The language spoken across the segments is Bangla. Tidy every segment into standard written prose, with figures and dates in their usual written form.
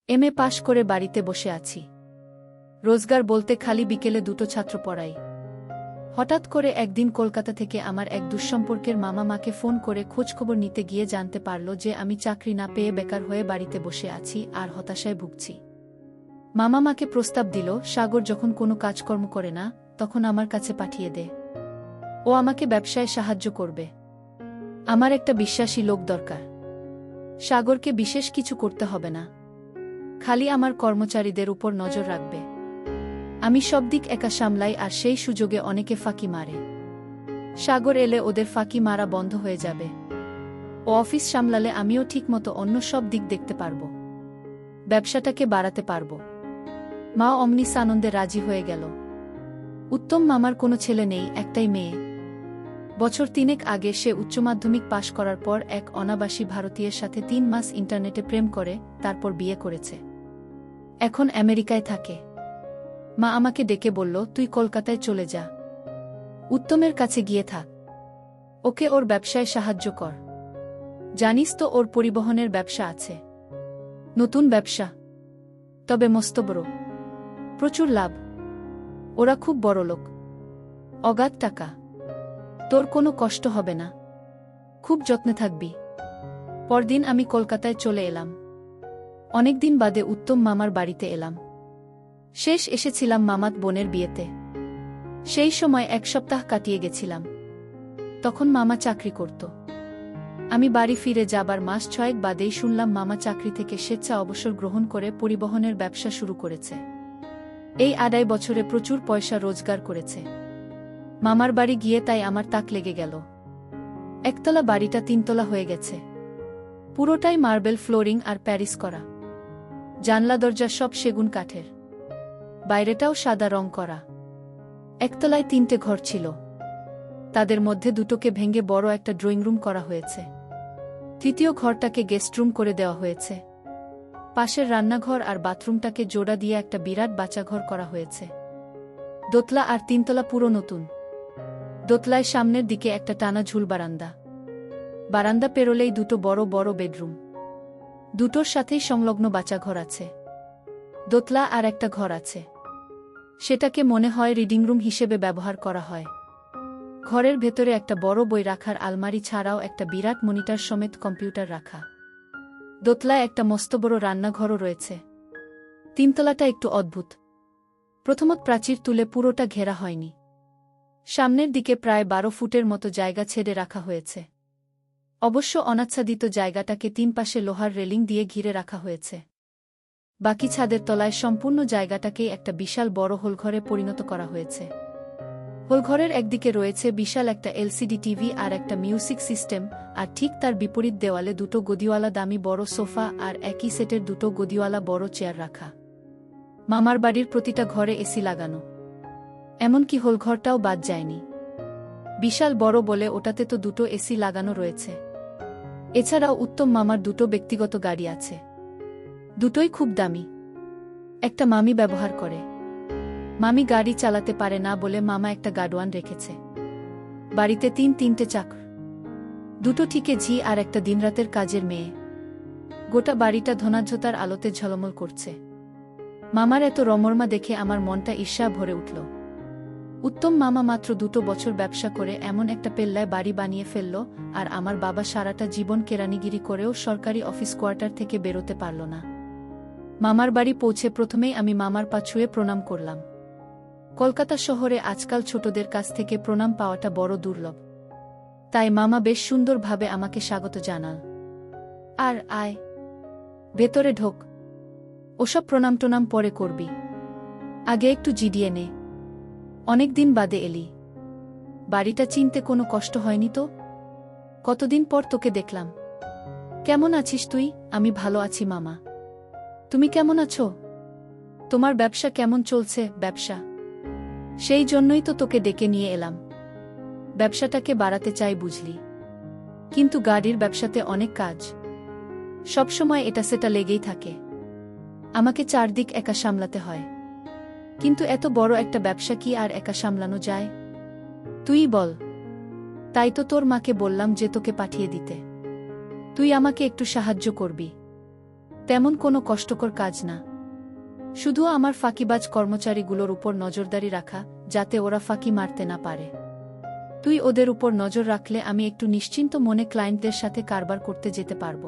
এমএ পাশ করে বাড়িতে বসে আছি। রোজগার বলতে খালি বিকেলে দুটো ছাত্র পড়াই। হঠাৎ করে একদিন কলকাতা থেকে আমার এক দুঃসম্পর্কের মামা মাকে ফোন করে খোঁজখবর নিতে গিয়ে জানতে পারল যে আমি চাকরি না পেয়ে বেকার হয়ে বাড়িতে বসে আছি আর হতাশায় ভুগছি। মামা মাকে প্রস্তাব দিল, সাগর যখন কোনো কাজকর্ম করে না তখন আমার কাছে পাঠিয়ে দে, ও আমাকে ব্যবসায় সাহায্য করবে। আমার একটা বিশ্বাসী লোক দরকার। সাগরকে বিশেষ কিছু করতে হবে না, খালি আমার কর্মচারীদের উপর নজর রাখবে। আমি সব দিক একা সামলাই আর সেই সুযোগে অনেকে ফাঁকি মারে। সাগর এলে ওদের ফাঁকি মারা বন্ধ হয়ে যাবে। ও অফিস সামলালে আমিও ঠিকমতো অন্য সব দিক দেখতে পারব, ব্যবসাটাকে বাড়াতে পারব। মা অমনি সানন্দে রাজি হয়ে গেল। উত্তম মামার কোনো ছেলে নেই, একটাই মেয়ে। বছর 3 আগে সে উচ্চমাধ্যমিক পাশ করার পর এক অনাবাসী ভারতীয়ের সাথে 3 মাস ইন্টারনেটে প্রেম করে তারপর বিয়ে করেছে। এখন আমেরিকায় থাকে। মা আমাকে ডেকে বলল, তুই কলকাতায় চলে যা, উত্তমের কাছে গিয়ে থাক, ওকে ওর ব্যবসায় সাহায্য কর। জানিস তো ওর পরিবহনের ব্যবসা আছে, নতুন ব্যবসা, তবে মস্ত বড়, প্রচুর লাভ। ওরা খুব বড় লোক, অগাধ টাকা। তোর কোনো কষ্ট হবে না, খুব যত্নে থাকবি। পরদিন আমি কলকাতায় চলে এলাম। অনেকদিন বাদে উত্তম মামার বাড়িতে এলাম। শেষ এসেছিলাম মামাত বোনের বিয়েতে। সেই সময় 1 সপ্তাহ কাটিয়ে গেছিলাম। তখন মামা চাকরি করত। আমি বাড়ি ফিরে যাবার মাস 6 বাদেই শুনলাম মামা চাকরি থেকে স্বেচ্ছা অবসর গ্রহণ করে পরিবহনের ব্যবসা শুরু করেছে। এই 2.5 বছরে প্রচুর পয়সা রোজগার করেছে। মামার বাড়ি গিয়ে তাই আমার তাক লেগে গেল। একতলা বাড়িটা 3 তলা হয়ে গেছে। পুরোটাই মার্বেল ফ্লোরিং আর প্যারিস করা। জানলা দরজা সব সেগুন কাঠের, বাইরেটাও সাদা রং করা। একতলায় 3টে ঘর ছিল, তাদের মধ্যে 2টোকে ভেঙে বড় একটা ড্রয়িং রুম করা হয়েছে। তৃতীয় ঘরটাকে গেস্ট রুম করে দেওয়া হয়েছে। পাশের রান্নাঘর আর বাথরুমটাকে জোড়া দিয়ে একটা বিরাট বাচাঘর করা হয়েছে। দোতলা আর 3 তলা পুরো নতুন। দোতলায় সামনের দিকে একটা টানা ঝুল বারান্দা। বারান্দা পেরোলেই 2টো বড় বড় বেডরুম। 2টোর সাথেই সংলগ্ন বাচাঘর আছে। দোতলা আর একটা ঘর আছে, সেটাকে মনে হয় রিডিং রুম হিসেবে ব্যবহার করা হয়। ঘরের ভেতরে একটা বড় বই রাখার আলমারি ছাড়াও একটা বিরাট মনিটর সমেত কম্পিউটার রাখা। দোতলায় একটা মস্ত বড় রান্নাঘরও রয়েছে। 3 তলাটা একটু অদ্ভুত। প্রথমত প্রাচীর তুলে পুরোটা ঘেরা হয়নি। সামনের দিকে প্রায় 12 ফুটের মতো জায়গা ছেড়ে রাখা হয়েছে। অবশ্য অনাচ্ছাদিত জায়গাটাকে 3 পাশে লোহার রেলিং দিয়ে ঘিরে রাখা হয়েছে। বাকি ছাদের তলায় সম্পূর্ণ জায়গাটাকেই একটা বিশাল বড় হোলঘরে পরিণত করা হয়েছে। হোলঘরের একদিকে রয়েছে বিশাল একটা এলসিডি টিভি আর একটা মিউজিক সিস্টেম, আর ঠিক তার বিপরীত দেওয়ালে 2টো গদিওয়ালা দামি বড় সোফা আর একই সেটের 2টো গদিওয়ালা বড় চেয়ার রাখা। মামার বাড়ির প্রতিটা ঘরে এসি লাগানো, এমনকি হোলঘরটাও বাদ যায়নি। বিশাল বড় বলে ওটাতে তো 2টো এসি লাগানো রয়েছে। এছাড়াও উত্তম মামার 2টো ব্যক্তিগত গাড়ি আছে, 2টোই খুব দামি। একটা মামি ব্যবহার করে। মামি গাড়ি চালাতে পারে না বলে মামা একটা গার্ডওয়ান রেখেছে। বাড়িতে 3টে চাকর, 2টো ঠিকে ঝি আর একটা দিনরাতের কাজের মেয়ে। গোটা বাড়িটা ধনাঢ্যতার আলোতে ঝলমল করছে। মামার এত রমরমা দেখে আমার মনটা ঈর্ষা ভরে উঠল। উত্তম মামা মাত্র 2 বছর ব্যবসা করে এমন একটা পেল্লায় বাড়ি বানিয়ে ফেলল, আর আমার বাবা সারাটা জীবন কেরানিগিরি করেও সরকারি অফিস কোয়ার্টার থেকে বেরোতে পারল না। মামার বাড়ি পৌঁছে প্রথমেই আমি মামার পা ছুঁয়ে প্রণাম করলাম। কলকাতা শহরে আজকাল ছোটদের কাছ থেকে প্রণাম পাওয়াটা বড় দুর্লভ। তাই মামা বেশ সুন্দরভাবে আমাকে স্বাগত জানাল। আর আয়, ভেতরে ঢোক, ওসব প্রণাম টোনাম পরে করবি, আগে একটু জিডিয়ে নে। অনেকদিন বাদে এলি, বাড়িটা চিনতে কোনো কষ্ট হয়নি তো? কতদিন পর তোকে দেখলাম। কেমন আছিস তুই? আমি ভালো আছি মামা, তুমি কেমন আছো? তোমার ব্যবসা কেমন চলছে? ব্যবসা? সেই জন্যই তো তোকে ডেকে নিয়ে এলাম। ব্যবসাটাকে বাড়াতে চাই বুঝলি, কিন্তু গাড়ির ব্যবসাতে অনেক কাজ, সবসময় এটা সেটা লেগেই থাকে। আমাকে চারদিক একা সামলাতে হয়। কিন্তু এত বড় একটা ব্যবসা কি আর একা সামলানো যায়? তুই বল। তাই তো তোর মাকে বললাম যে তোকে পাঠিয়ে দিতে। তুই আমাকে একটু সাহায্য করবি। তেমন কোনো কষ্টকর কাজ না। শুধু আমার ফাঁকিবাজ কর্মচারীগুলোর উপর নজরদারি রাখা, যাতে ওরা ফাঁকি মারতে না পারে। তুই ওদের উপর নজর রাখলে আমি একটু নিশ্চিন্ত মনে ক্লায়েন্টদের সাথে কারবার করতে যেতে পারব।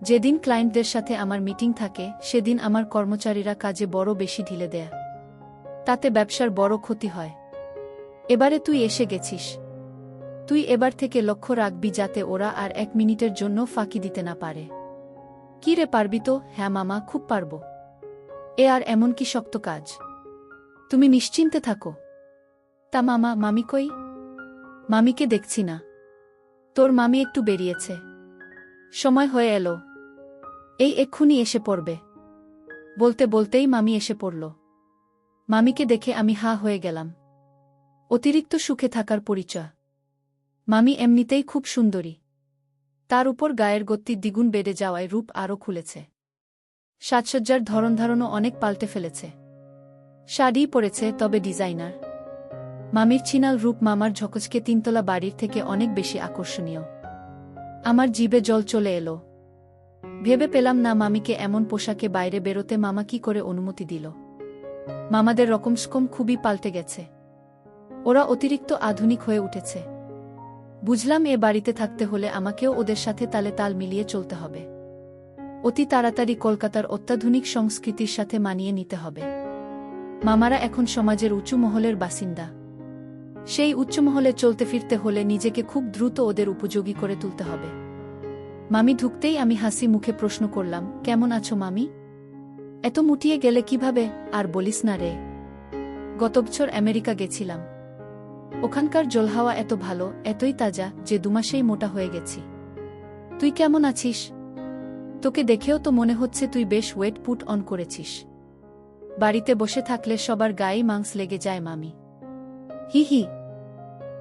যেদিন ক্লায়েন্টদের সাথে আমার মিটিং থাকে সেদিন আমার কর্মচারীরা কাজে বড় বেশি ঢিলে দেয়। তাতে ব্যবসার বড় ক্ষতি হয়। এবারে তুই এসে গেছিস। তুই এবার থেকে লক্ষ্য রাখবি যাতে ওরা আর 1 মিনিটের জন্য ফাঁকি দিতে না পারে। কি রে, পারবি তো? হ্যাঁ মামা, খুব পারব। এ আর এমন কি শক্ত কাজ? তুমি নিশ্চিন্তে থাকো। তা মামা, মামি কই? মামিকে দেখছি না। তোর মামি একটু বেরিয়েছে। সময় হয়ে এলো। এই এক্ষুনি এসে পড়বে। বলতে বলতেই মামি এসে পড়ল। মামিকে দেখে আমি হা হয়ে গেলাম। অতিরিক্ত সুখে থাকার পরিচয়। মামি এমনিতেই খুব সুন্দরী। তার উপর গায়ের গতি দ্বিগুণ বেড়ে যাওয়ায় রূপ আরও খুলেছে। সাজসজ্জার ধরনধারণও অনেক পাল্টে ফেলেছে। শাড়ি পরেছে, তবে ডিজাইনার। মামির ছিনাল রূপ মামার ঝকঝকে 3তলা বাড়ির থেকে অনেক বেশি আকর্ষণীয়। আমার জিভে জল চলে এলো। ভেবে পেলাম না মামিকে এমন পোশাকে বাইরে বেরোতে মামা কি করে অনুমতি দিল। মামাদের রকমস্কম খুবই পাল্টে গেছে। ওরা অতিরিক্ত আধুনিক হয়ে উঠেছে। বুঝলাম এ বাড়িতে থাকতে হলে আমাকেও ওদের সাথে তালে তাল মিলিয়ে চলতে হবে। অতি তাড়াতাড়ি কলকাতার অত্যাধুনিক সংস্কৃতির সাথে মানিয়ে নিতে হবে। মামারা এখন সমাজের উঁচু মহলের বাসিন্দা। সেই উচ্চমহলে চলতে ফিরতে হলে নিজেকে খুব দ্রুত ওদের উপযোগী করে তুলতে হবে। মামি ঢুকতেই আমি হাসি মুখে প্রশ্ন করলাম, কেমন আছো মামি? এত মুটিয়ে গেলে কিভাবে? আর বলিস না রে, গত বছর আমেরিকা গেছিলাম। ওখানকার জলহাওয়া এত ভালো, এতই তাজা যে 2 মাসেই মোটা হয়ে গেছি। তুই কেমন আছিস? তোকে দেখেও তো মনে হচ্ছে তুই বেশ ওয়েট পুট অন করেছিস। বাড়িতে বসে থাকলে সবার গায়ে মাংস লেগে যায় মামি। হি হি,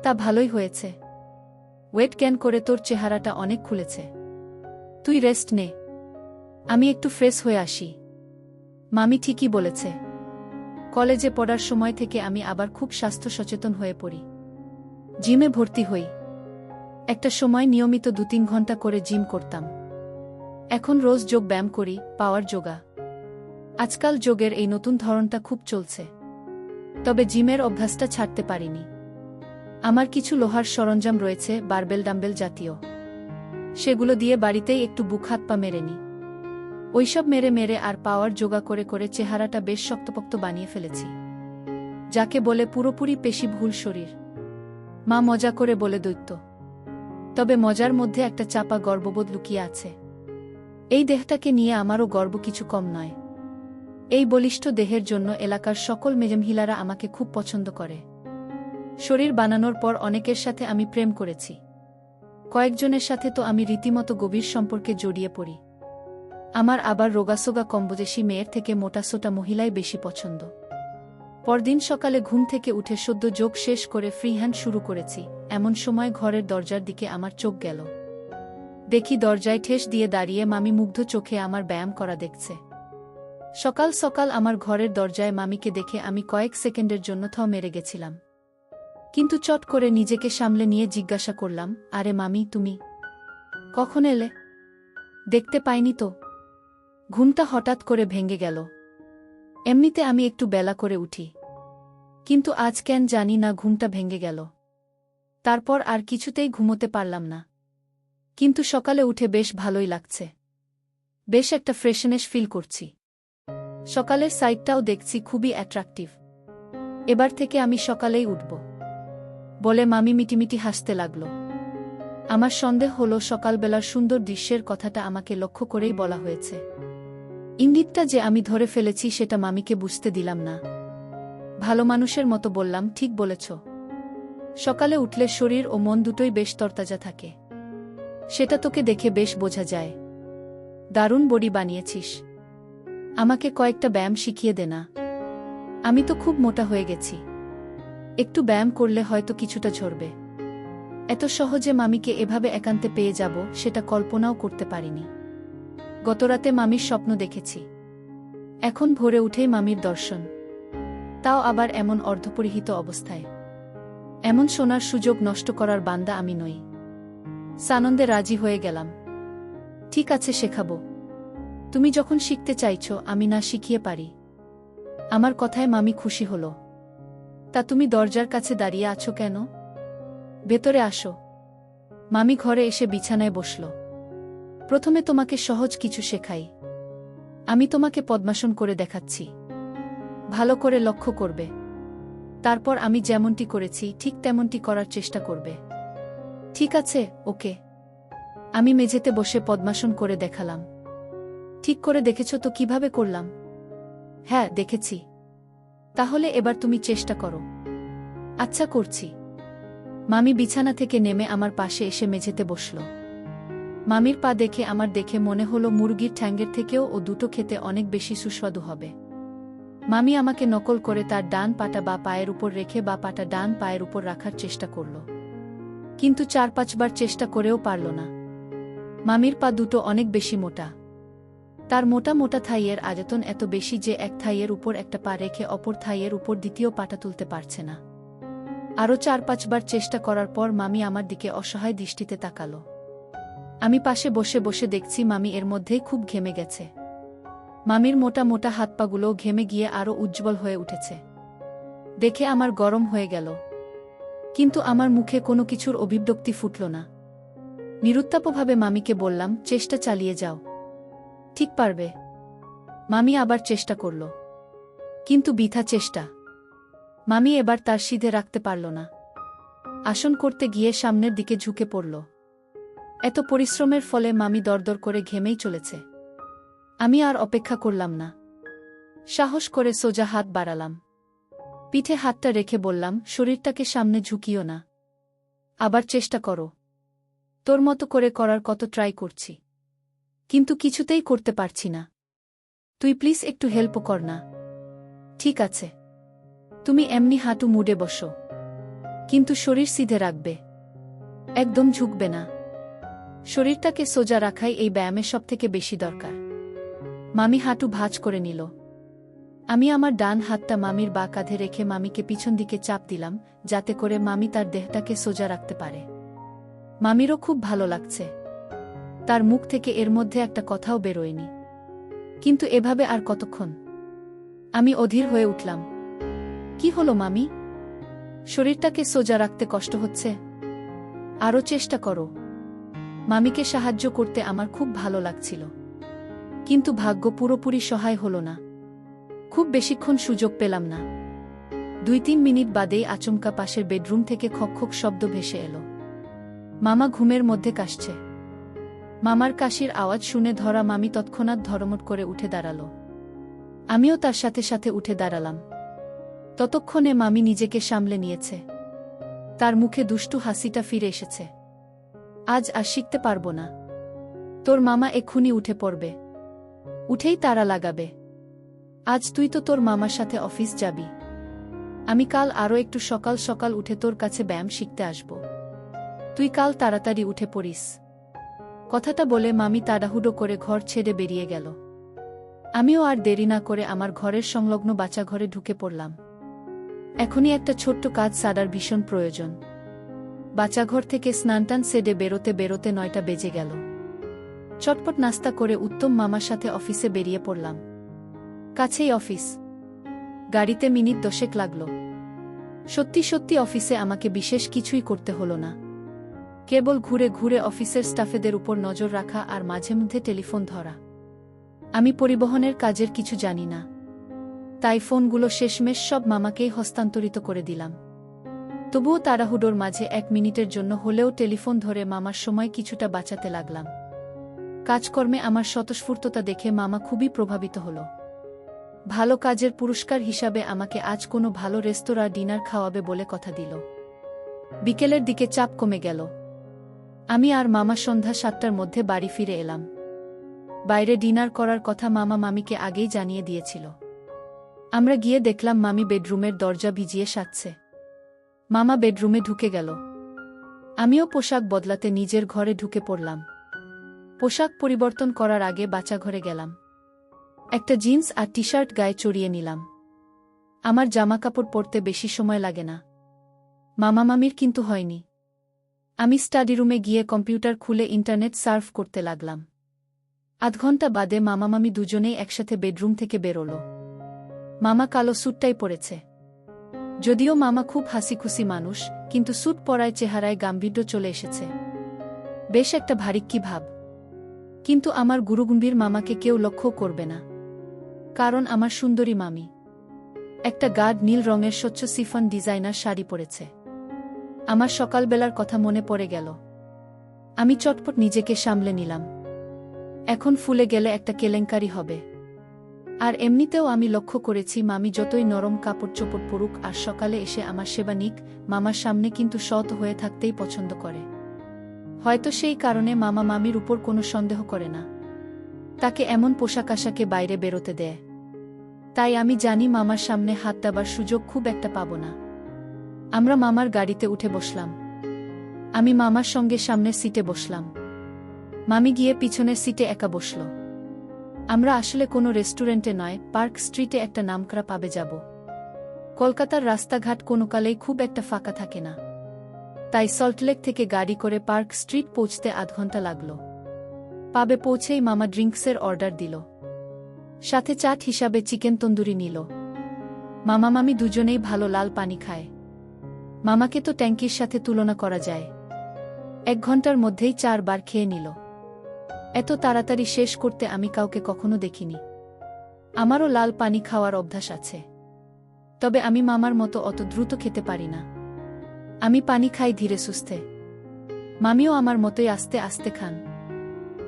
তা ভালোই হয়েছে। ওয়েট গেইন করে তোর চেহারাটা অনেক খুলেছে। তুই রেস্ট নে, আমি একটু ফ্রেশ হয়ে আসি। মামি ঠিকই বলেছে। কলেজে পড়ার সময় থেকে আমি আবার খুব স্বাস্থ্য সচেতন হয়ে পড়ি। জিমে ভর্তি হই। একটা সময় নিয়মিত 2-3 ঘন্টা করে জিম করতাম। এখন রোজ যোগ ব্যায়াম করি, পাওয়ার যোগা। আজকাল যোগের এই নতুন ধরনটা খুব চলছে। তবে জিমের অভ্যাসটা ছাড়তে পারিনি। আমার কিছু লোহার সরঞ্জাম রয়েছে, বারবেল ডাম্বেল জাতীয়। সেগুলো দিয়ে বাড়িতেই একটু বুক হাত পা মেরে নি। ওইসব মেরে মেরে আর পাওয়ার যোগা করে করে চেহারাটা বেশ শক্তপোক্ত বানিয়ে ফেলেছি। যাকে বলে পুরোপুরি পেশিবহুল শরীর। মা মজা করে বলে দৈত্য। তবে মজার মধ্যে একটা চাপা গর্ববোধ লুকিয়ে আছে। এই দেহটাকে নিয়ে আমারও গর্ব কিছু কম নয়। এই বলিষ্ঠ দেহের জন্য এলাকার সকল মেজমহিলারা আমাকে খুব পছন্দ করে। শরীর বানানোর পর অনেকের সাথে আমি প্রেম করেছি। কয়েকজনের সাথে তো আমি রীতিমতো গভীর সম্পর্কে জড়িয়ে পড়ি। আমার আবার রোগাসোগা কমবয়সী মেয়ের থেকে মোটাসোটা মহিলাই বেশি পছন্দ। পরদিন সকালে ঘুম থেকে উঠে সদ্য যোগ শেষ করে ফ্রি হ্যান্ড শুরু করেছি, এমন সময় ঘরের দরজার দিকে আমার চোখ গেল। দেখি দরজায় ঠেস দিয়ে দাঁড়িয়ে মামি মুগ্ধ চোখে আমার ব্যায়াম করা দেখছে। সকাল সকাল আমার ঘরের দরজায় মামিকে দেখে আমি কয়েক সেকেন্ডের জন্য মেরে গেছিলাম। কিন্তু চট করে নিজেকে সামলে নিয়ে জিজ্ঞাসা করলাম, আরে মামি, তুমি কখন এলে? দেখতে পাইনি তো। ঘুমটা হঠাৎ করে ভেঙে গেল। এমনিতে আমি একটু বেলা করে উঠি, কিন্তু আজ কেন জানি না ঘুমটা ভেঙে গেল। তারপর আর কিছুতেই ঘুমোতে পারলাম না। কিন্তু সকালে উঠে বেশ ভালোই লাগছে। বেশ একটা ফ্রেশনেস ফিল করছি। সকালের সাইডটাও দেখছি খুবই অ্যাট্রাকটিভ। এবার থেকে আমি সকালেই উঠব, বলে মামি মিটিমিটি হাসতে লাগল। আমার সন্দেহ হলো সকালবেলার সুন্দর দৃশ্যের কথাটা আমাকে লক্ষ্য করেই বলা হয়েছে। ইঙ্গিতটা যে আমি ধরে ফেলেছি সেটা মামিকে বুঝতে দিলাম না। ভালো মানুষের মতো বললাম, ঠিক বলেছ। সকালে উঠলে শরীর ও মন দুটোই বেশ তরতাজা থাকে। সেটা তোকে দেখে বেশ বোঝা যায়। দারুণ বডি বানিয়েছিস। আমাকে কয়েকটা ব্যায়াম শিখিয়ে দে না। আমি তো খুব মোটা হয়ে গেছি। একটু ব্যায়াম করলে হয়তো কিছুটা ঝরবে। এত সহজে মামিকে এভাবে একান্তে পেয়ে যাব সেটা কল্পনাও করতে পারিনি। গতরাতে মামির স্বপ্ন দেখেছি। এখন ভোরে উঠেই মামির দর্শন, তাও আবার এমন অর্ধপরিহিত অবস্থায়। এমন শোনার সুযোগ নষ্ট করার বান্দা আমি নই। সানন্দে রাজি হয়ে গেলাম। ঠিক আছে, শেখাবো। তুমি যখন শিখতে চাইছ আমি না শিখিয়ে পারি। আমার কথায় মামি খুশি হল। তা তুমি দরজার কাছে দাঁড়িয়ে আছো কেন? ভেতরে আসো। মামি ঘরে এসে বিছানায় বসল। প্রথমে তোমাকে সহজ কিছু শেখাই। আমি তোমাকে পদ্মাসন করে দেখাচ্ছি। ভালো করে লক্ষ্য করবে। তারপর আমি যেমনটি করেছি ঠিক তেমনটি করার চেষ্টা করবে। ঠিক আছে? ওকে। আমি মেঝেতে বসে পদ্মাসন করে দেখালাম। ঠিক করে দেখেছ তো কিভাবে করলাম? হ্যাঁ, দেখেছি। তাহলে এবার তুমি চেষ্টা করো। আচ্ছা, করছি। মামি বিছানা থেকে নেমে আমার পাশে এসে মেঝেতে বসল। মামির পা দেখে আমার দেখে মনে হলো মুরগির ঠ্যাঙ্গের থেকেও ও দুটো খেতে অনেক বেশি সুস্বাদু হবে। মামি আমাকে নকল করে তার ডান পাটা বা পায়ের উপর রেখে বা পাটা ডান পায়ের উপর রাখার চেষ্টা করল। কিন্তু 4-5 বার চেষ্টা করেও পারল না। মামির পা দুটো অনেক বেশি মোটা। তার মোটা মোটা থাইয়ের আয়তন এত বেশি যে এক থাইয়ের উপর একটা পা রেখে অপর থাইয়ের উপর দ্বিতীয় পাটা তুলতে পারছে না। আরও 4-5 বার চেষ্টা করার পর মামি আমার দিকে অসহায় দৃষ্টিতে তাকাল। আমি পাশে বসে বসে দেখছি মামি এর মধ্যেই খুব ঘেমে গেছে। মামির মোটা মোটা হাত পাগুলোও ঘেমে গিয়ে আরও উজ্জ্বল হয়ে উঠেছে। দেখে আমার গরম হয়ে গেল। কিন্তু আমার মুখে কোনো কিছুর অভিব্যক্তি ফুটল না। নিরুত্তাপভাবে মামিকে বললাম, চেষ্টা চালিয়ে যাও। ঠিক পারবে। মামি আবার চেষ্টা করল। কিন্তু বৃথা চেষ্টা। মামি এবার তার সিধে রাখতে পারল না। আসন করতে গিয়ে সামনের দিকে ঝুঁকে পড়ল। এত পরিশ্রমের ফলে মামি দরদর করে ঘেমেই চলেছে। আমি আর অপেক্ষা করলাম না। সাহস করে সোজা হাত বাড়ালাম। পিঠে হাতটা রেখে বললাম, শরীরটাকে সামনে ঝুঁকিও না। আবার চেষ্টা করো। তোর মতো করে করার কত ট্রাই করছি, কিন্তু কিছুতেই করতে পারছি না। তুই প্লিজ একটু হেল্প কর না। ঠিক আছে। তুমি এমনি হাঁটু মুড়ে বসো, কিন্তু শরীর সিধে রাখবে। একদম ঝুঁকবে না। শরীরটাকে সোজা রাখাই এই ব্যায়ামের সবথেকে বেশি দরকার। মামি হাঁটু ভাঁজ করে নিল। আমি আমার ডান হাতটা মামির বাঁ কাঁধে রেখে মামিকে পিছন দিকে চাপ দিলাম, যাতে করে মামি তার দেহটাকে সোজা রাখতে পারে। মামিরও খুব ভালো লাগছে। তার মুখ থেকে এর মধ্যে একটা কথাও বেরোয়নি। কিন্তু এভাবে আর কতক্ষণ? আমি অধীর হয়ে উঠলাম। কি হলো মামি? শরীরটাকে সোজা রাখতে কষ্ট হচ্ছে? আরও চেষ্টা করো। মামিকে সাহায্য করতে আমার খুব ভালো লাগছিল। কিন্তু ভাগ্য পুরোপুরি সহায় হল না। খুব বেশিক্ষণ সুযোগ পেলাম না। 2-3 মিনিট বাদেই আচমকা পাশের বেডরুম থেকে খকখক শব্দ ভেসে এলো। মামা ঘুমের মধ্যে কাশছে। মামার কাশির আওয়াজ শুনে ধরা মামি তৎক্ষণাৎ ধড়মড় করে উঠে দাঁড়াল। আমিও তার সাথে সাথে উঠে দাঁড়ালাম। ততক্ষণে মামি নিজেকে সামলে নিয়েছে। তার মুখে দুষ্টু হাসিটা ফিরে এসেছে। আজ আর শিখতে পারবো না। তোর মামা এক্ষুনি উঠে পড়বে। উঠেই তাড়া লাগাবে। আজ তুই তো তোর মামার সাথে অফিস যাবি। আমি কাল আরও একটু সকাল সকাল উঠে তোর কাছে ব্যায়াম শিখতে আসব। তুই কাল তাড়াতাড়ি উঠে পড়িস। কথাটা বলে মামি তাড়াহুড়ো করে ঘর ছেড়ে বেরিয়ে গেল। আমিও আর দেরি না করে আমার ঘরের সংলগ্ন বাচ্চাঘরে ঢুকে পড়লাম। এখনই একটা ছোট্ট কাজ সারার ভীষণ প্রয়োজন। বাচ্চাঘর থেকে স্নানটান সেরে বেরোতে বেরোতে 9টা বেজে গেল। চটপট নাস্তা করে উত্তম মামার সাথে অফিসে বেরিয়ে পড়লাম। কাছেই অফিস। গাড়িতে মিনিট 10 লাগল। সত্যি সত্যি অফিসে আমাকে বিশেষ কিছুই করতে হলো না। কেবল ঘুরে ঘুরে অফিসের স্টাফেদের উপর নজর রাখা আর মাঝে মধ্যে টেলিফোন ধরা। আমি পরিবহনের কাজের কিছু জানি না, তাই ফোনগুলো শেষমেশ সব মামাকেই হস্তান্তরিত করে দিলাম। তবুও তাড়াহুড়োর মাঝে 1 মিনিটের জন্য হলেও টেলিফোন ধরে মামার সময় কিছুটা বাঁচাতে লাগলাম। কাজকর্মে আমার স্বতঃস্ফূর্ততা দেখে মামা খুবই প্রভাবিত হল। ভালো কাজের পুরস্কার হিসাবে আমাকে আজ কোনো ভালো রেস্তোরাঁ ডিনার খাওয়াবে বলে কথা দিল। বিকেলের দিকে চাপ কমে গেল। আমি আর মামা সন্ধ্যা 7টার মধ্যে বাড়ি ফিরে এলাম। বাইরে ডিনার করার কথা মামা মামিকে আগেই জানিয়ে দিয়েছিল। আমরা গিয়ে দেখলাম মামি বেডরুমের দরজা ভিজিয়ে সাজছে। মামা বেডরুমে ঢুকে গেল। আমিও পোশাক বদলাতে নিজের ঘরে ঢুকে পড়লাম। পোশাক পরিবর্তন করার আগে বাচ্চাঘরে গেলাম। একটা জিন্স আর টি-শার্ট গায়ে চড়িয়ে নিলাম। আমার জামাকাপড় পরতে বেশি সময় লাগে না। মামা মামির কিন্তু হয়নি। আমি স্টাডি রুমে গিয়ে কম্পিউটার খুলে ইন্টারনেট সার্ফ করতে লাগলাম। আধ ঘন্টা বাদে মামা মামি দুজনেই একসাথে বেডরুম থেকে বেরোল। মামা কালো স্যুটটাই পরেছে। যদিও মামা খুব হাসিখুশি মানুষ, কিন্তু স্যুট পরায় চেহারায় গাম্ভীর্য চলে এসেছে। বেশ একটা ভারিক্কি ভাব। কিন্তু আমার গুরুগম্ভীর মামাকে কেউ লক্ষ্য করবে না, কারণ আমার সুন্দরী মামি একটা গাঢ় নীল রঙের স্বচ্ছ সিফন ডিজাইনার শাড়ি পরেছে। আমার সকালবেলার কথা মনে পড়ে গেল। আমি চটপট নিজেকে সামলে নিলাম। এখন ফুলে গেলে একটা কেলেঙ্কারি হবে। আর এমনিতেও আমি লক্ষ্য করেছি মামি যতই নরম কাপড় চোপড় পরুক আর সকালে এসে আমার সেবা নিক, মামার সামনে কিন্তু সৎ হয়ে থাকতেই পছন্দ করে। হয়তো সেই কারণে মামা মামির উপর কোনো সন্দেহ করে না, তাকে এমন পোশাক আশাকে বাইরে বেরোতে দেয়। তাই আমি জানি মামার সামনে হাত দেবার সুযোগ খুব একটা পাব না। আমরা মামার গাড়িতে উঠে বসলাম। আমি মামার সঙ্গে সামনের সিটে বসলাম। মামি গিয়ে পিছনের সিটে একা বসল। আমরা আসলে কোনো রেস্টুরেন্টে নয়, পার্ক স্ট্রিটে একটা নামকরা পাবে যাব। কলকাতার রাস্তাঘাট কোনোকালেই খুব একটা ফাঁকা থাকে না, তাই সল্টলেক থেকে গাড়ি করে পার্ক স্ট্রিট পৌঁছতে আধ ঘন্টা লাগল। পাবে পৌঁছেই মামা ড্রিঙ্কসের অর্ডার দিল, সাথে চাট হিসাবে চিকেন তন্দুরি নিল। মামা মামি দুজনেই ভালো লাল পানি খায়। মামাকে তো ট্যাঙ্কির সাথে তুলনা করা যায়। 1 ঘন্টার মধ্যেই 4 বার খেয়ে নিল। এত তাড়াতাড়ি শেষ করতে আমি কাউকে কখনো দেখিনি। আমারও লাল পানি খাওয়ার অভ্যাস আছে, তবে আমি মামার মতো অত দ্রুত খেতে পারি না। আমি পানি খাই ধীরে সুস্থে, মামিও আমার মতোই আস্তে আস্তে খান।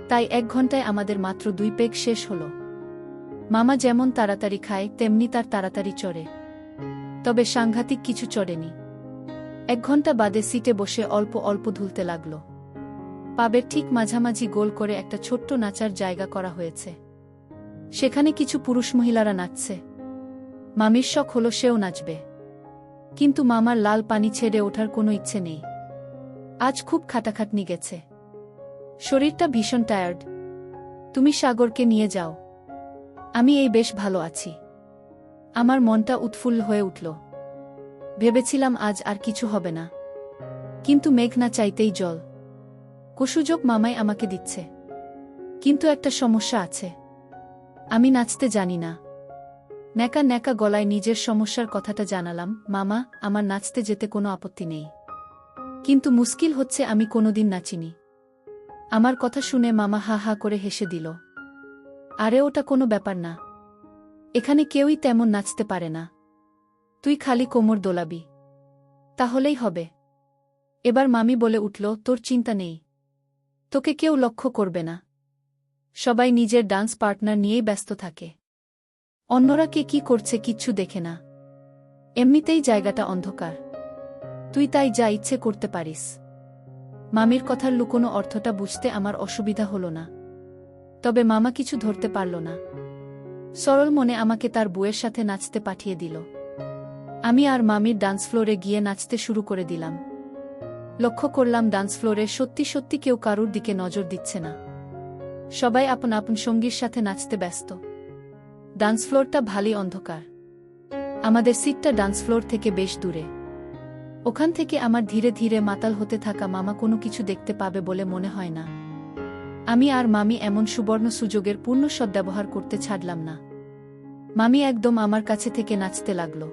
তাই 1 ঘন্টায় আমাদের মাত্র 2 পেগ শেষ হল। মামা যেমন তাড়াতাড়ি খায় তেমনি তার তাড়াতাড়ি চড়ে, তবে সাংঘাতিক কিছু চড়েনি। 1 ঘন্টা বাদে সিটে বসে অল্প অল্প ধুলতে লাগল। পাবের ঠিক মাঝামাঝি গোল করে একটা ছোট্ট নাচার জায়গা করা হয়েছে। সেখানে কিছু পুরুষ মহিলারা নাচছে। মামির শখ হলো সেও নাচবে, কিন্তু মামার লাল পানি ছেড়ে ওঠার কোনো ইচ্ছে নেই। আজ খুব খাটাখাটনি গেছে, শরীরটা ভীষণ টায়ার্ড। তুমি সাগরকে নিয়ে যাও, আমি এই বেশ ভালো আছি। আমার মনটা উৎফুল্ল হয়ে উঠল। ভেবেছিলাম আজ আর কিছু হবে না, কিন্তু মেঘ না চাইতেই জল। কুসুযোগ মামাই আমাকে দিচ্ছে, কিন্তু একটা সমস্যা আছে। আমি নাচতে জানি না। ন্যাকা ন্যাকা গলায় নিজের সমস্যার কথাটা জানালাম। মামা, আমার নাচতে যেতে কোনো আপত্তি নেই, কিন্তু মুশকিল হচ্ছে আমি কোনোদিন নাচিনি। আমার কথা শুনে মামা হা হা করে হেসে দিল। আরে ওটা কোনো ব্যাপার না, এখানে কেউই তেমন নাচতে পারে না। তুই খালি কোমর দোলাবি, তাহলেই হবে। এবার মামি বলে উঠল, তোর চিন্তা নেই, তোকে কেউ লক্ষ্য করবে না। সবাই নিজের ডান্স পার্টনার নিয়েই ব্যস্ত থাকে। অন্যরা কে কি করছে কিচ্ছু দেখে না। এমনিতেই জায়গাটা অন্ধকার, তুই তাই যা ইচ্ছে করতে পারিস। মামির কথার লুকোনো অর্থটা বুঝতে আমার অসুবিধা হলো না, তবে মামা কিছু ধরতে পারল না। সরল মনে আমাকে তার বউয়ের সাথে নাচতে পাঠিয়ে দিল। আমি আর মামির ডান্স ফ্লোরে গিয়ে নাচতে শুরু করে দিলাম। লক্ষ্য করলাম ডান্স ফ্লোরে সত্যি সত্যি কেউ কারুর দিকে নজর দিচ্ছে না। সবাই আপন আপন সঙ্গীর সাথে নাচতে ব্যস্ত। ডান্স ফ্লোরটা ভালোই অন্ধকার। আমাদের সিটটা ডান্স ফ্লোর থেকে বেশ দূরে। ওখান থেকে আমার ধীরে ধীরে মাতাল হতে থাকা মামা কোনো কিছু দেখতে পাবে বলে মনে হয় না। আমি আর মামি এমন সুবর্ণ সুযোগের পূর্ণ সদ্ব্যবহার করতে ছাড়লাম না। মামি একদম আমার কাছে থেকে নাচতে লাগল।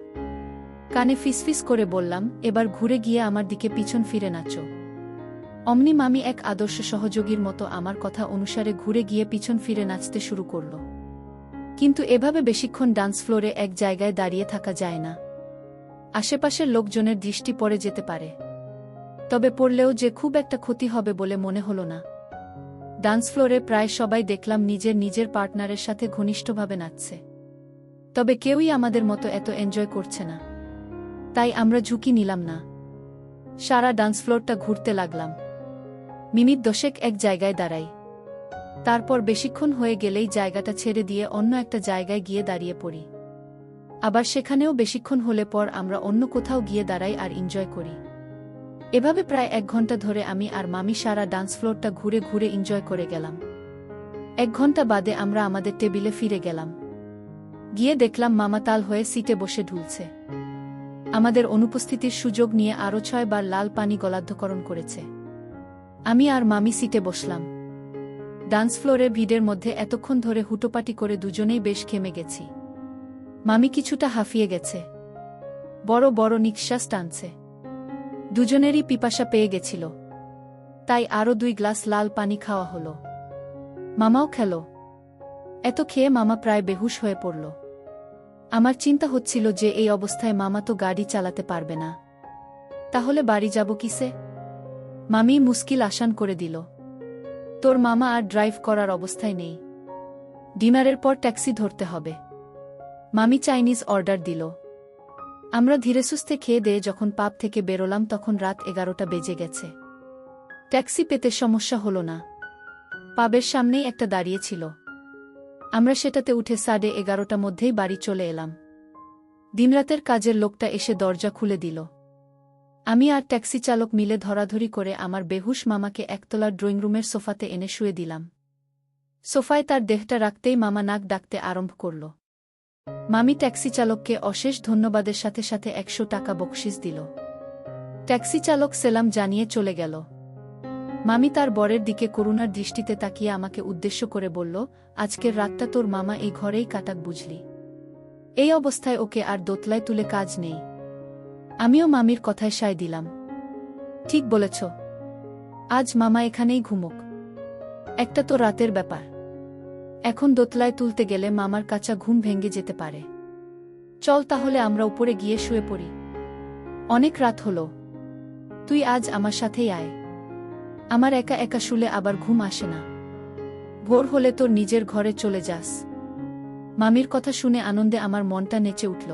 কানে ফিসফিস করে বললাম, এবার ঘুরে গিয়ে আমার দিকে পিছন ফিরে নাচো। অমনি মামি এক আদর্শ সহযোগীর মতো আমার কথা অনুসারে ঘুরে গিয়ে পিছন ফিরে নাচতে শুরু করল। কিন্তু এভাবে বেশিক্ষণ ডান্স ফ্লোরে এক জায়গায় দাঁড়িয়ে থাকা যায় না। আশেপাশের লোকজনের দৃষ্টি পড়ে যেতে পারে, তবে পড়লেও যে খুব একটা ক্ষতি হবে বলে মনে হলো না। ডান্স ফ্লোরে প্রায় সবাই দেখলাম নিজের নিজের পার্টনারের সাথে ঘনিষ্ঠভাবে নাচছে, তবে কেউই আমাদের মতো এত এনজয় করছে না। তাই আমরা ঝুঁকি নিলাম না। সারা ডান্স ফ্লোরটা ঘুরতে লাগলাম। মিনিট 10 এক জায়গায় দাঁড়াই, তারপর বেশিক্ষণ হয়ে গেলেই জায়গাটা ছেড়ে দিয়ে অন্য একটা জায়গায় গিয়ে দাঁড়িয়ে পড়ি। আবার সেখানেও বেশিক্ষণ হলে পর আমরা অন্য কোথাও গিয়ে দাঁড়াই আর এনজয় করি। এভাবে প্রায় 1 ঘন্টা ধরে আমি আর মামি সারা ডান্স ফ্লোরটা ঘুরে ঘুরে এনজয় করে গেলাম। 1 ঘন্টা বাদে আমরা আমাদের টেবিলে ফিরে গেলাম। গিয়ে দেখলাম মামা তাল হয়ে সিটে বসে ঢুলছে। আমাদের অনুপস্থিতির সুযোগ নিয়ে আরও 6 বার লাল পানি গলাধ্যকরণ করেছে। আমি আর মামি সিটে বসলাম। ডান্স ফ্লোরে ভিড়ের মধ্যে এতক্ষণ ধরে হুটোপাটি করে দুজনেই বেশ ঘেমে গেছি। মামি কিছুটা হাঁফিয়ে গেছে, বড় বড় নিঃশ্বাস টানছে। দুজনেরই পিপাসা পেয়ে গেছিল, তাই আরও 2 গ্লাস লাল পানি খাওয়া হলো। মামাও খেল। এত খেয়ে মামা প্রায় বেহুশ হয়ে পড়ল। আমার চিন্তা হচ্ছিল যে এই অবস্থায় মামা তো গাড়ি চালাতে পারবে না, তাহলে বাড়ি যাব কিসে? মামি মুশকিল আসান করে দিল, তোর মামা আর ড্রাইভ করার অবস্থায় নেই, ডিনারের পর ট্যাক্সি ধরতে হবে। মামি চাইনিজ অর্ডার দিল। আমরা ধীরেসুস্থে খেয়ে দিয়ে যখন পাব থেকে বেরোলাম তখন রাত 11টা বেজে গেছে। ট্যাক্সি পেতে সমস্যা হলো না, পাবের সামনেই একটা দাঁড়িয়ে ছিল। আমরা সেটাতে উঠে 11:30টার মধ্যেই বাড়ি চলে এলাম। দিনরাতের কাজের লোকটা এসে দরজা খুলে দিল। আমি আর ট্যাক্সি চালক মিলে ধরাধরি করে আমার বেহুশ মামাকে একতলার ড্রয়িং রুমের সোফাতে এনে শুয়ে দিলাম। সোফায় তার দেহটা রাখতেই মামা নাক ডাকতে আরম্ভ করল। মামি ট্যাক্সি চালককে অশেষ ধন্যবাদের সাথে সাথে 100 টাকা বকশিস দিল। ট্যাক্সি চালক সেলাম জানিয়ে চলে গেল। মামি তার বরের দিকে করুণার দৃষ্টিতে তাকিয়ে আমাকে উদ্দেশ্য করে বলল, আজকের রাতটা তোর মামা এই ঘরেই কাটাক বুঝলি। এই অবস্থায় ওকে আর দোতলায় তুলে কাজ নেই। আমিও মামির কথায় সায় দিলাম। ঠিক বলেছ, আজ মামা এখানেই ঘুমুক, একটা তো রাতের ব্যাপার। এখন দোতলায় তুলতে গেলে মামার কাঁচা ঘুম ভেঙে যেতে পারে। চল তাহলে আমরা উপরে গিয়ে শুয়ে পড়ি, অনেক রাত হলো। তুই আজ আমার সাথেই আয়, আমার একা একা শুলে আবার ঘুম আসে না। ভোর হলে তোর নিজের ঘরে চলে যাস। মামির কথা শুনে আনন্দে আমার মনটা নেচে উঠল,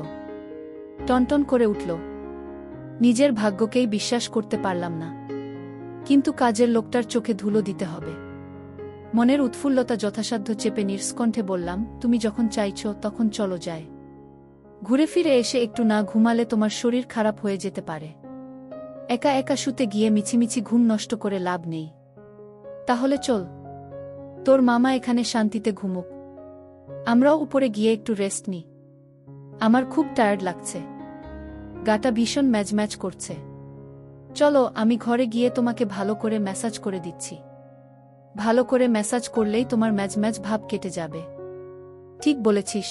টনটন করে উঠল। নিজের ভাগ্যকেই বিশ্বাস করতে পারলাম না, কিন্তু কাজের লোকটার চোখে ধুলো দিতে হবে। মনের উৎফুল্লতা যথাসাধ্য চেপে নির্স্কণ্ঠে বললাম, তুমি যখন চাইছ তখন চলো যায়। ঘুরে ফিরে এসে একটু না ঘুমালে তোমার শরীর খারাপ হয়ে যেতে পারে। একা একা শুতে গিয়ে মিছিমিছি ঘুম নষ্ট করে লাভ নেই। তাহলে চল, তোর মামা এখানে শান্তিতে ঘুমুক, আমরাও উপরে গিয়ে একটু রেস্ট নিই। আমার খুব টায়ার্ড লাগছে, গাটা ভীষণ ম্যাজম্যাজ করছে। চলো, আমি ঘরে গিয়ে তোমাকে ভালো করে ম্যাসাজ করে দিচ্ছি। ভালো করে ম্যাসাজ করলেই তোমার ম্যাজম্যাজ ভাব কেটে যাবে। ঠিক বলেছিস,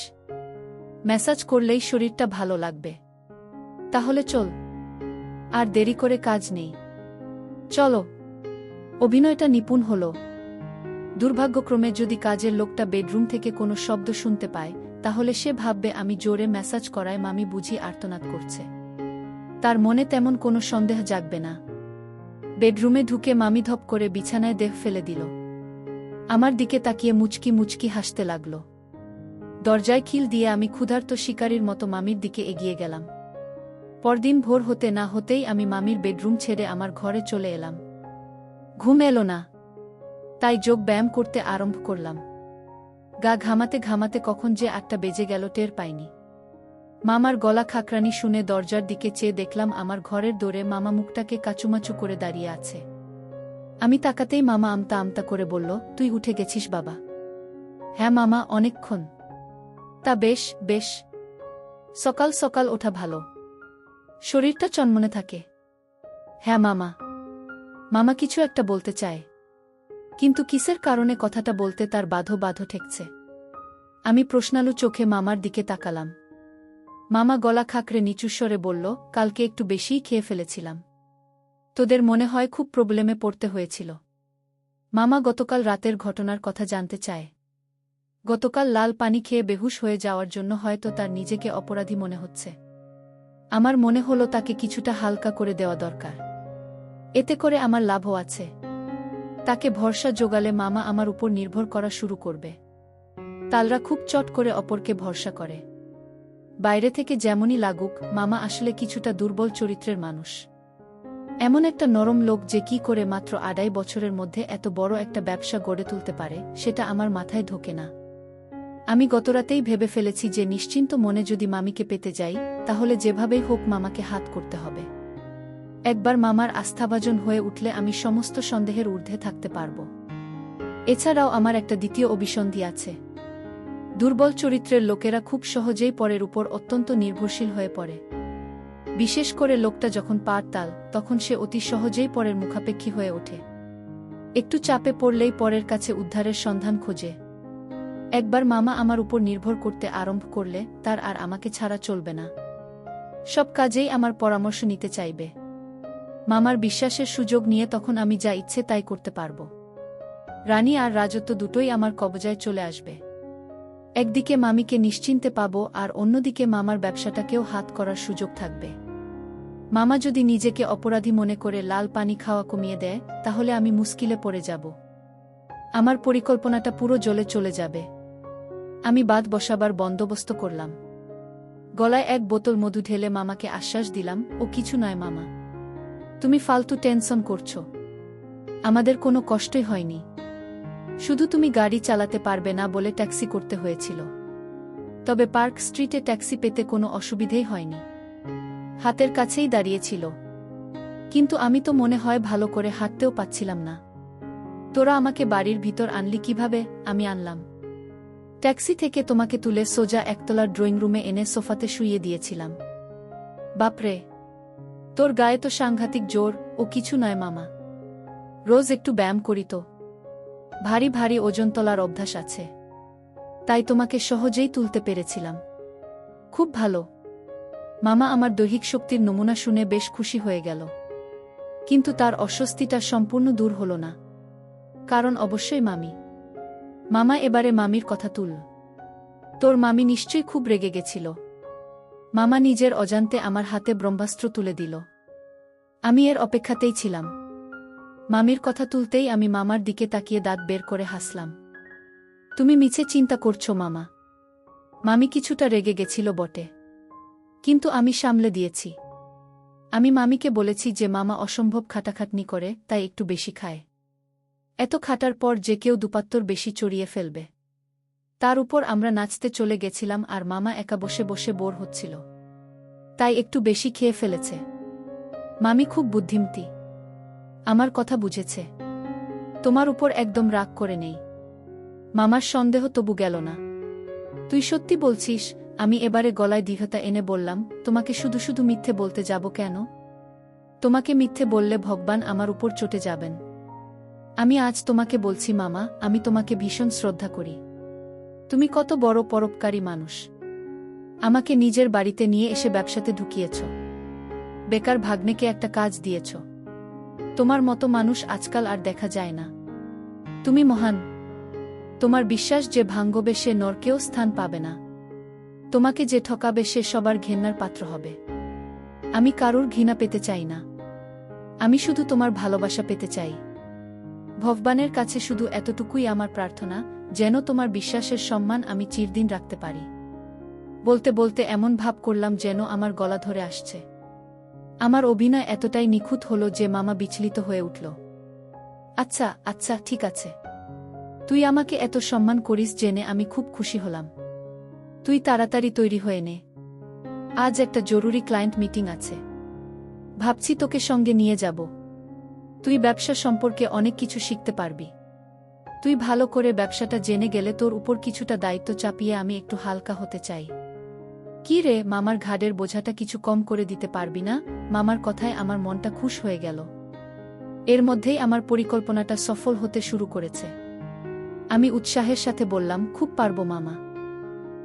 ম্যাসাজ করলেই শরীরটা ভালো লাগবে। তাহলে চল, আর দেরি করে কাজ নেই, চলো। অভিনয়টা নিপুণ হল। দুর্ভাগ্যক্রমে যদি কাজের লোকটা বেডরুম থেকে কোনো শব্দ শুনতে পায়, তাহলে সে ভাববে আমি জোরে ম্যাসাজ করায় মামি বুঝি আর্তনাদ করছে। তার মনে তেমন কোনো সন্দেহ জাগবে না। বেডরুমে ঢুকে মামি ধপ করে বিছানায় দেহ ফেলে দিল। আমার দিকে তাকিয়ে মুচকি মুচকি হাসতে লাগল। দরজায় খিল দিয়ে আমি ক্ষুধার্ত শিকারীর মতো মামির দিকে এগিয়ে গেলাম। পরদিন ভোর হতে না হতেই আমি মামির বেডরুম ছেড়ে আমার ঘরে চলে এলাম। ঘুম এলো না, তাই যোগ ব্যায়াম করতে আরম্ভ করলাম। গা ঘামাতে ঘামাতে কখন যে 8টা বেজে গেল টের পাইনি। মামার গলা খাকরানি শুনে দরজার দিকে চেয়ে দেখলাম আমার ঘরের দোরে মামা মুখটাকে কাচুমাচু করে দাঁড়িয়ে আছে। আমি তাকাতেই মামা আমতা আমতা করে বলল, তুই উঠে গেছিস বাবা? হ্যাঁ মামা, অনেকক্ষণ। তা বেশ বেশ, সকাল সকাল ওঠা ভালো, শরীরটা চনমনে থাকে। হ্যাঁ মামা। মামা কিছু একটা বলতে চায়, কিন্তু কিসের কারণে কথাটা বলতে তার বাধো বাধো ঠেকছে। আমি প্রশ্নালু চোখে মামার দিকে তাকালাম। মামা গলা খাকরে নিচু স্বরে বলল, কালকে একটু বেশিই খেয়ে ফেলেছিলাম। তোদের মনে হয় খুব প্রবলেমে পড়তে হয়েছিল। মামা গতকাল রাতের ঘটনার কথা জানতে চায়। গতকাল লাল পানি খেয়ে বেহুশ হয়ে যাওয়ার জন্য হয়তো তার নিজেকে অপরাধী মনে হচ্ছে। আমার মনে হলো তাকে কিছুটা হালকা করে দেওয়া দরকার, এতে করে আমার লাভও আছে। তাকে ভরসা জোগালে মামা আমার উপর নির্ভর করা শুরু করবে। তালরা খুব চট করে অপরকে ভরসা করে। বাইরে থেকে যেমনই লাগুক, মামা আসলে কিছুটা দুর্বল চরিত্রের মানুষ। এমন একটা নরম লোক যে কি করে মাত্র 2.5 বছরের মধ্যে এত বড় একটা ব্যবসা গড়ে তুলতে পারে, সেটা আমার মাথায় ঢোকে না। আমি গতরাতেই ভেবে ফেলেছি যে নিশ্চিন্ত মনে যদি মামিকে পেতে যাই, তাহলে যেভাবেই হোক মামাকে হাত করতে হবে। একবার মামার আস্থাভাজন হয়ে উঠলে আমি সমস্ত সন্দেহের ঊর্ধ্বে থাকতে পারব। এছাড়াও আমার একটা দ্বিতীয় অভিসন্ধি আছে। দুর্বল চরিত্রের লোকেরা খুব সহজেই পরের উপর অত্যন্ত নির্ভরশীল হয়ে পড়ে। বিশেষ করে লোকটা যখন পার তাল, তখন সে অতি সহজেই পরের মুখাপেক্ষী হয়ে ওঠে। একটু চাপে পড়লেই পরের কাছে উদ্ধারের সন্ধান খোঁজে। একবার মামা আমার উপর নির্ভর করতে আরম্ভ করলে তার আর আমাকে ছাড়া চলবে না। সব কাজেই আমার পরামর্শ নিতে চাইবে। মামার বিশ্বাসের সুযোগ নিয়ে তখন আমি যা ইচ্ছে তাই করতে পারব। রানী আর রাজত্ব দুটোই আমার কবজায় চলে আসবে। একদিকে মামিকে নিশ্চিন্তে পাব আর অন্যদিকে মামার ব্যবসাটাকেও হাত করার সুযোগ থাকবে। মামা যদি নিজেকে অপরাধী মনে করে লাল পানি খাওয়া কমিয়ে দেয় তাহলে আমি মুশকিলে পড়ে যাব। আমার পরিকল্পনাটা পুরো জলে চলে যাবে। আমি বাঁধ বসাবার বন্দোবস্ত করলাম। গলায় এক বোতল মধু ঢেলে মামাকে আশ্বাস দিলাম, ও কিছু নয় মামা, তুমি ফালতু টেনশন করছো। আমাদের কোনো কষ্টই হয়নি, শুধু তুমি গাড়ি চালাতে পারবে না বলে ট্যাক্সি করতে হয়েছিল। তবে পার্ক স্ট্রিটে ট্যাক্সি পেতে কোনো অসুবিধেই হয়নি, হাতের কাছেই দাঁড়িয়েছিল। কিন্তু আমি তো মনে হয় ভালো করে হাঁটতেও পাচ্ছিলাম না। তোরা আমাকে বাড়ির ভিতর আনলি কিভাবে? আমি আনলাম। ট্যাক্সি থেকে তোমাকে তুলে সোজা একতলার ড্রয়িং রুমে এনে সোফাতে শুইয়ে দিয়েছিলাম। বাপরে, তোর গায়ে তো সাংঘাতিক জোর। ও কিছু নয় মামা, রোজ একটু ব্যায়াম করি তো, ভারী ভারী ওজন তোলার অভ্যাস আছে, তাই তোমাকে সহজেই তুলতে পেরেছিলাম। খুব ভালো। মামা আমার দৈহিক শক্তির নমুনা শুনে বেশ খুশি হয়ে গেল। কিন্তু তার অস্বস্তিটা সম্পূর্ণ দূর হল না, কারণ অবশ্যই মামি। মামা এবারে মামির কথা তুল। তোর মামি নিশ্চয়ই খুব রেগে গেছিল। মামা নিজের অজান্তে আমার হাতে ব্রহ্মাস্ত্র তুলে দিল। আমি এর অপেক্ষাতেই ছিলাম। মামির কথা তুলতেই আমি মামার দিকে তাকিয়ে দাঁত বের করে হাসলাম। তুমি মিছে চিন্তা করছো মামা। মামি কিছুটা রেগে গেছিল বটে, কিন্তু আমি সামলে দিয়েছি। আমি মামিকে বলেছি যে মামা অসম্ভব খাটাখাটনি করে, তাই একটু বেশি খায়। এত খাটার পর যে কেউ দুপাত্তর বেশি চড়িয়ে ফেলবে। তার উপর আমরা নাচতে চলে গেছিলাম আর মামা একা বসে বসে বোর হচ্ছিল, তাই একটু বেশি খেয়ে ফেলেছে। মামি খুব বুদ্ধিমতী, আমার কথা বুঝেছে। তোমার উপর একদম রাগ করে নেই। মামার সন্দেহ তবু গেল না। তুই সত্যি বলছিস? আমি এবারে গলায় দৃঢ়তা এনে বললাম, তোমাকে শুধু শুধু মিথ্যে বলতে যাব কেন? তোমাকে মিথ্যে বললে ভগবান আমার উপর চটে যাবেন। আমি আজ তোমাকে বলছি মামা, আমি তোমাকে ভীষণ শ্রদ্ধা করি। তুমি কত বড় পরোপকারী মানুষ। আমাকে নিজের বাড়িতে নিয়ে এসে ব্যবসাতে ঢুকিয়েছ, বেকার ভাগ্নেকে একটা কাজ দিয়েছ। তোমার মতো মানুষ আজকাল আর দেখা যায় না। তুমি মহান। তোমার বিশ্বাস যে ভাঙবে সে নরকেও স্থান পাবে না। তোমাকে যে ঠকাবে সে সবার ঘেন্নার পাত্র হবে। আমি কারুর ঘৃণা পেতে চাই না, আমি শুধু তোমার ভালোবাসা পেতে চাই। ভগবানের কাছে শুধু এতটুকুই আমার প্রার্থনা, যেন তোমার বিশ্বাসের সম্মান আমি চিরদিন রাখতে পারি। বলতে বলতে এমন ভাব করলাম যেন আমার গলা ধরে আসছে। আমার অভিনয় এতটাই নিখুঁত হলো যে মামা বিচলিত হয়ে উঠল। আচ্ছা আচ্ছা, ঠিক আছে, তুই আমাকে এত সম্মান করিস জেনে আমি খুব খুশি হলাম। তুই তাড়াতাড়ি তৈরি হয়ে নে, আজ একটা জরুরি ক্লায়েন্ট মিটিং আছে। ভাবছি তোকে সঙ্গে নিয়ে যাব। তুই ব্যবসা সম্পর্কে অনেক কিছু শিখতে পারবি। তুই ভালো করে ব্যবসাটা জেনে গেলে তোর উপর কিছুটা দায়িত্ব চাপিয়ে আমি একটু হালকা হতে চাই। কি রে, মামার ঘাড়ের বোঝাটা কিছু কম করে দিতে পারবি না? মামার কথায় আমার মনটা খুশ হয়ে গেল। এর মধ্যেই আমার পরিকল্পনাটা সফল হতে শুরু করেছে। আমি উৎসাহের সাথে বললাম, খুব পারবো মামা,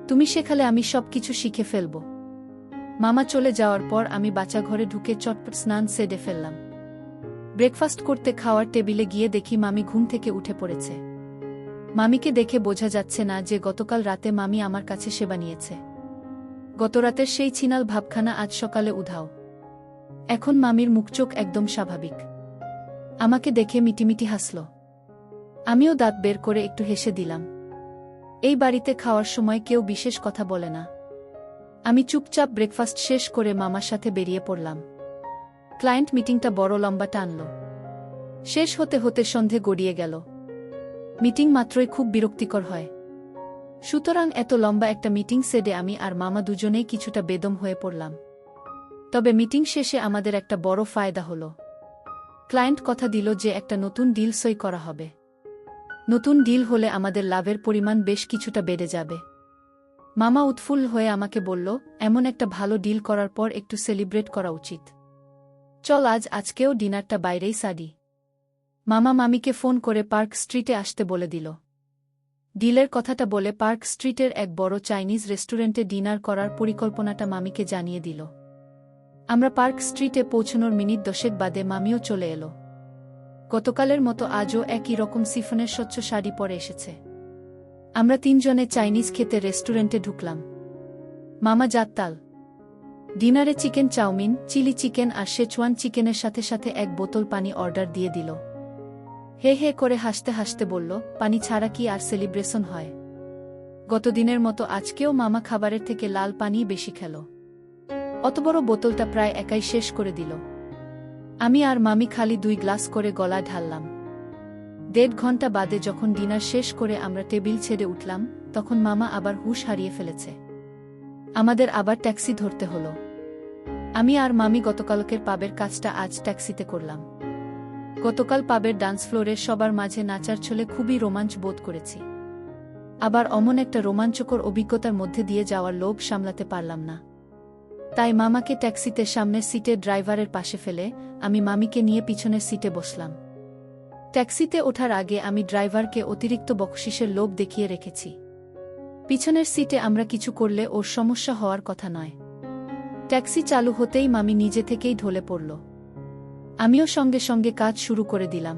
তুমি শেখালে আমি সবকিছু শিখে ফেলব। মামা চলে যাওয়ার পর আমি বাচ্চা ঘরে ঢুকে চটপট স্নান সেরে ফেললাম। ব্রেকফাস্ট করতে খাওয়ার টেবিলে গিয়ে দেখি মামি ঘুম থেকে উঠে পড়েছে। মামিকে দেখে বোঝা যাচ্ছে না যে গতকাল রাতে মামি আমার কাছে সেবা নিয়েছে। গতরাতের সেই ছিনাল ভাবখানা আজ সকালে উধাও। এখন মামির মুখচোখ একদম স্বাভাবিক। আমাকে দেখে মিটিমিটি হাসল। আমিও দাঁত বের করে একটু হেসে দিলাম। এই বাড়িতে খাওয়ার সময় কেউ বিশেষ কথা বলে না। আমি চুপচাপ ব্রেকফাস্ট শেষ করে মামার সাথে বেরিয়ে পড়লাম। ক্লায়েন্ট মিটিংটা বড় লম্বা টানল। শেষ হতে হতে সন্ধে গড়িয়ে গেল। মিটিং মাত্রই খুব বিরক্তিকর হয়, সুতরাং এত লম্বা একটা মিটিং সেডে আমি আর মামা দুজনেই কিছুটা বেদম হয়ে পড়লাম। তবে মিটিং শেষে আমাদের একটা বড় ফায়দা হলো। ক্লায়েন্ট কথা দিল যে একটা নতুন ডিল সই করা হবে। নতুন ডিল হলে আমাদের লাভের পরিমাণ বেশ কিছুটা বেড়ে যাবে। মামা উৎফুল্ল হয়ে আমাকে বলল, এমন একটা ভালো ডিল করার পর একটু সেলিব্রেট করা উচিত। চল আজকেও ডিনারটা বাইরেই সারি। মামা মামিকে ফোন করে পার্ক স্ট্রিটে আসতে বলে দিল। ডিলের কথাটা বলে পার্ক স্ট্রিটের এক বড় চাইনিজ রেস্টুরেন্টে ডিনার করার পরিকল্পনাটা মামিকে জানিয়ে দিল। আমরা পার্ক স্ট্রিটে পৌঁছানোর মিনিট 10 বাদে মামিও চলে এলো। গতকালের মতো আজও একই রকম সিফনের স্বচ্ছ শাড়ি পরে এসেছে। আমরা তিনজনে চাইনিজ খেতে রেস্টুরেন্টে ঢুকলাম। মামা জাত্তাল। ডিনারে চিকেন চাউমিন, চিলি চিকেন আর শেচওয়ান চিকেনের সাথে সাথে এক বোতল পানি অর্ডার দিয়ে দিল। হে হে করে হাসতে হাসতে বলল, পানি ছাড়া কি আর সেলিব্রেশন হয়? গতদিনের মতো আজকেও মামা খাবারের থেকে লাল পানিই বেশি খেল। অত বড় বোতলটা প্রায় একাই শেষ করে দিল। আমি আর মামি খালি 2 গ্লাস করে গলায় ঢাললাম। 1.5 ঘন্টা বাদে যখন ডিনার শেষ করে আমরা টেবিল ছেড়ে উঠলাম, তখন মামা আবার হুঁশ হারিয়ে ফেলেছে। আমাদের আবার ট্যাক্সি ধরতে হলো। আমি আর মামি গতকালকের পাবের কাজটা আজ ট্যাক্সিতে করলাম। গতকাল পাবের ডান্স ফ্লোরে সবার মাঝে নাচার ছলে খুবই রোমাঞ্চ বোধ করেছি। আবার অমন একটা রোমাঞ্চকর অভিজ্ঞতার মধ্যে দিয়ে যাওয়ার লোভ সামলাতে পারলাম না। তাই মামাকে ট্যাক্সিতে সামনের সিটে ড্রাইভারের পাশে ফেলে আমি মামিকে নিয়ে পিছনের সিটে বসলাম। ট্যাক্সিতে ওঠার আগে আমি ড্রাইভারকে অতিরিক্ত বকশিসের লোভ দেখিয়ে রেখেছি। পিছনের সিটে আমরা কিছু করলে ওর সমস্যা হওয়ার কথা নয়। ট্যাক্সি চালু হতেই মামি নিজে থেকেই ঢলে পড়ল। আমিও সঙ্গে সঙ্গে কাজ শুরু করে দিলাম।